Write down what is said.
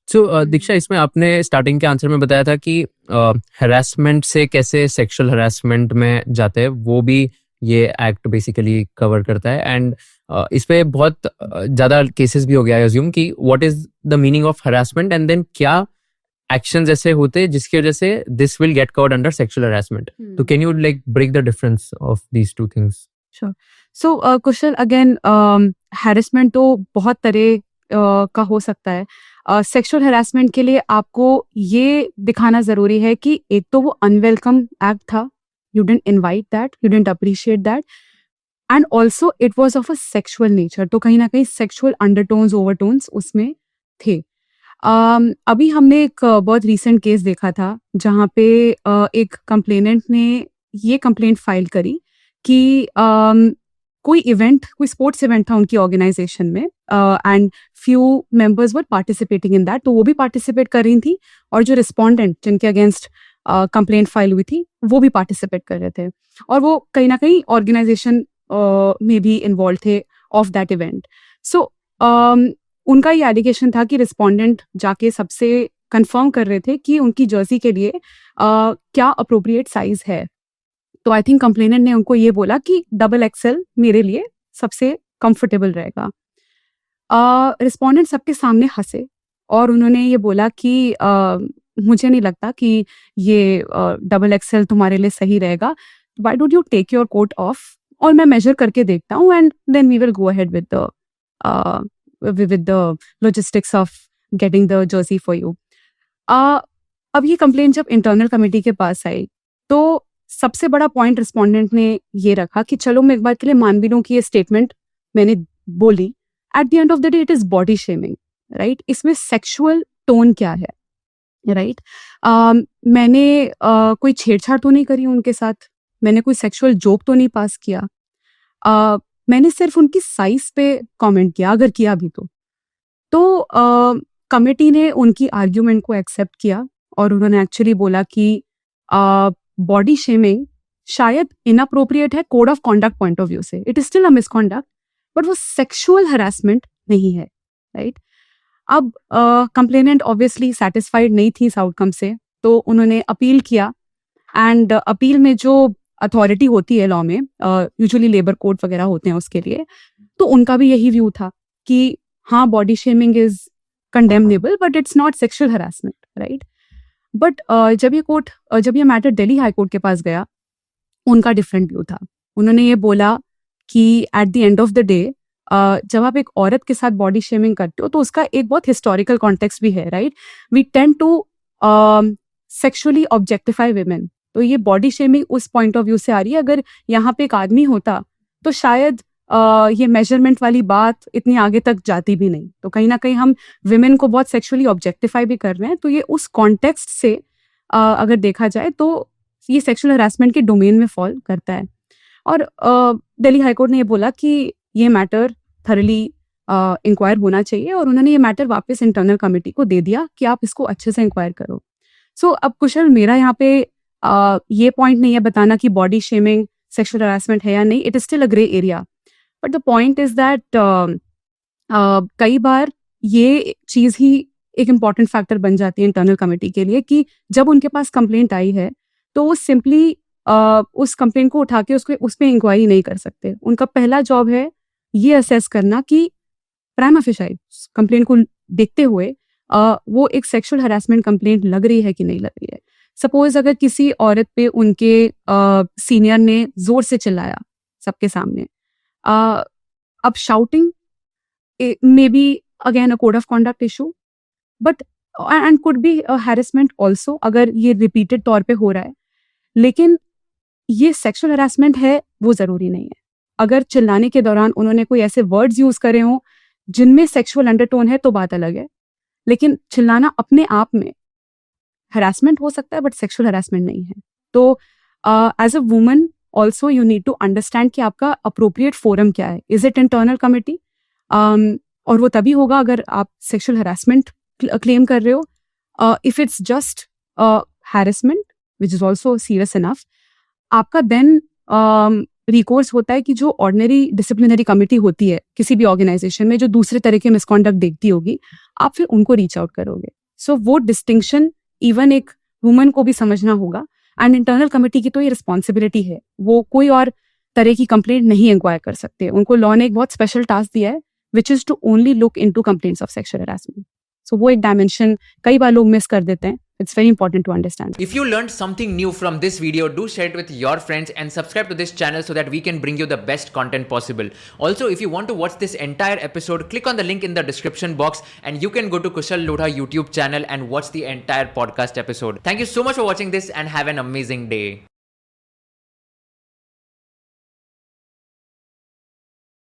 सो दीक्षा, इसमें आपने स्टार्टिंग के आंसर में बताया था कि हरासमेंट से कैसे सेक्सुअल हरासमेंट में जाते हैं, वो भी ये एक्ट बेसिकली कवर करता है। एंड इस पे बहुत ज़्यादा केसेस भी हो गया है अज्यूम कि what is the meaning of harassment and then क्या एक्शंस ऐसे होते हैं जिसकी वजह से this will get covered under sexual harassment. तो can you like break the difference of these two things? Sure. So, Kushal, again harassment तो बहुत तरह का हो सकता है। सेक्सुअल हैरेसमेंट के लिए आपको ये दिखाना ज़रूरी है कि एक तो वो अनवेलकम एक्ट था, you didn't invite that, you didn't appreciate that, and also it was of a sexual nature. तो कहीं ना कहीं सेक्सुअल अंडरटोन्स, ओवरटोन्स उसमें थे। अभी हमने एक बहुत रीसेंट केस देखा था जहाँ पे एक कंप्लेनेंट ने ये कंप्लेंट फाइल करी कि कोई स्पोर्ट्स इवेंट था उनकी ऑर्गेनाइजेशन में, and few members were participating in that. तो वो भी पार्टिसिपेट कर रही थी और जो रिस्पोंडेंट जिनके अगेंस्ट कंप्लेंट फाइल हुई थी वो भी पार्टिसिपेट कर रहे थे, और वो कहीं ना कहीं ऑर्गेनाइजेशन में भी इन्वॉल्व थे ऑफ दैट इवेंट। सो उनका ये एलिगेशन था कि रिस्पोंडेंट जाके सबसे कंफर्म कर रहे थे कि उनकी जर्सी के लिए क्या अप्रोप्रिएट साइज है। तो आई थिंक कंप्लेनेंट ने उनको ये बोला कि XXL मेरे लिए सबसे कंफर्टेबल रहेगा। रिस्पोंडेंट सबके सामने हंसे और उन्होंने ये बोला कि मुझे नहीं लगता कि ये XXL तुम्हारे लिए सही रहेगा, why don't you take your coat off और मैं मेजर करके देखता हूँ and then we will go ahead with the logistics of getting the jersey for you. अब ये कंप्लेंट जब इंटरनल कमेटी के पास आई तो सबसे बड़ा पॉइंट रिस्पोंडेंट ने ये रखा कि चलो मैं एक बार के लिए मान भी लूं कि ये स्टेटमेंट मैंने बोली, at the end of the day it is body shaming, right? इसमें सेक्सुअल टोन क्या है, राइट? मैंने कोई छेड़छाड़ तो नहीं करी उनके साथ, मैंने कोई सेक्सुअल जोक तो नहीं पास किया, मैंने सिर्फ उनकी साइज पे कमेंट किया, अगर किया भी तो कमेटी ने उनकी आर्ग्यूमेंट को एक्सेप्ट किया और उन्होंने एक्चुअली बोला कि बॉडी शेमिंग शायद इनअप्रोप्रिएट है code of conduct point of view से, it is still a misconduct, but वो सेक्सुअल हरासमेंट नहीं है, राइट? अब कंप्लेनेंट ऑब्वियसली सेटिस्फाइड नहीं थी इस आउटकम से, तो उन्होंने अपील किया, एंड अपील में जो अथॉरिटी होती है लॉ में, यूजुअली लेबर कोर्ट वगैरह होते हैं उसके लिए, तो उनका भी यही व्यू था कि हाँ, body shaming is condemnable but it's not sexual harassment, right? But जब ये मैटर दिल्ली हाई कोर्ट के पास गया, उनका डिफरेंट व्यू था। उन्होंने ये बोला कि at the end of the day जब आप एक औरत के साथ बॉडी शेमिंग करते हो तो उसका एक बहुत हिस्टोरिकल कॉन्टेक्स्ट भी है, right? We tend to sexually objectify women, तो ये बॉडी शेमिंग उस पॉइंट ऑफ व्यू से आ रही है। अगर यहाँ पे एक आदमी होता तो शायद ये मेजरमेंट वाली बात इतनी आगे तक जाती भी नहीं। तो कहीं ना कहीं हम विमेन को बहुत सेक्सुअली ऑब्जेक्टिफाई भी कर रहे हैं, तो ये उस कॉन्टेक्स्ट से अगर देखा जाए तो ये सेक्सुअल हरासमेंट के डोमेन में फॉल करता है। और दिल्ली हाईकोर्ट ने ये बोला कि ये मैटर थरली इंक्वायर होना चाहिए, और उन्होंने ये मैटर वापस इंटरनल कमेटी को दे दिया कि आप इसको अच्छे से इंक्वायर करो। सो अब कुशल, मेरा यहाँ पे ये पॉइंट नहीं है बताना कि बॉडी शेमिंग सेक्सुअल हरासमेंट है या नहीं, it is still a grey area, but the point is that कई बार ये चीज़ ही एक इम्पॉर्टेंट फैक्टर बन जाती है इंटरनल कमेटी के लिए कि जब उनके पास कंप्लेंट आई है तो वो सिंपली उस कंप्लेंट को उठा के उस पर इंक्वायरी नहीं कर सकते। उनका पहला जॉब है ये असेस करना कि प्राइमा फेसाई कंप्लेंट को देखते हुए वो एक सेक्सुअल हरासमेंट कंप्लेंट लग रही है कि नहीं लग रही है। सपोज अगर किसी औरत पे उनके सीनियर ने जोर से चिल्लाया सबके सामने, अब shouting may be again a code of conduct issue, but and could be harassment also अगर ये रिपीटेड तौर पे हो रहा है, लेकिन ये सेक्सुअल हरासमेंट है वो जरूरी नहीं है। अगर चिल्लाने के दौरान उन्होंने कोई ऐसे वर्ड्स यूज करे हों जिनमें सेक्सुअल अंडरटोन है तो बात अलग है, लेकिन चिल्लाना अपने आप में हरासमेंट हो सकता है बट सेक्सुअल हरासमेंट नहीं है। तो as a woman also you need to understand कि आपका अप्रोप्रिएट फोरम क्या है। Is it internal committee? और वो तभी होगा अगर आप सेक्सुअल हरासमेंट क्लेम कर रहे हो। If it's just harassment which is also serious enough, आपका देन रिकोर्स होता है कि जो ऑर्डिनरी डिसिप्लिनरी कमेटी होती है किसी भी ऑर्गेनाइजेशन में जो दूसरे तरह के मिसकॉन्डक्ट देखती होगी, आप फिर उनको रीच आउट करोगे। सो वो डिस्टिंक्शन इवन एक वुमन को भी समझना होगा। एंड इंटरनल कमेटी की तो ये रिस्पॉन्सिबिलिटी है, वो कोई और तरह की कंप्लेंट नहीं इंक्वायर कर सकते। उनको लॉ ने एक बहुत स्पेशल टास्क दिया है which is to only look into complaints of sexual harassment. So वो एक डायमेंशन कई बार लोग मिस कर देते हैं। It's very important to understand. If you learned something new from this video, do share it with your friends and subscribe to this channel so that we can bring you the best content possible. Also, if you want to watch this entire episode, click on the link in the description box and you can go to Kushal Lodha YouTube channel and watch the entire podcast episode. Thank you so much for watching this and have an amazing day.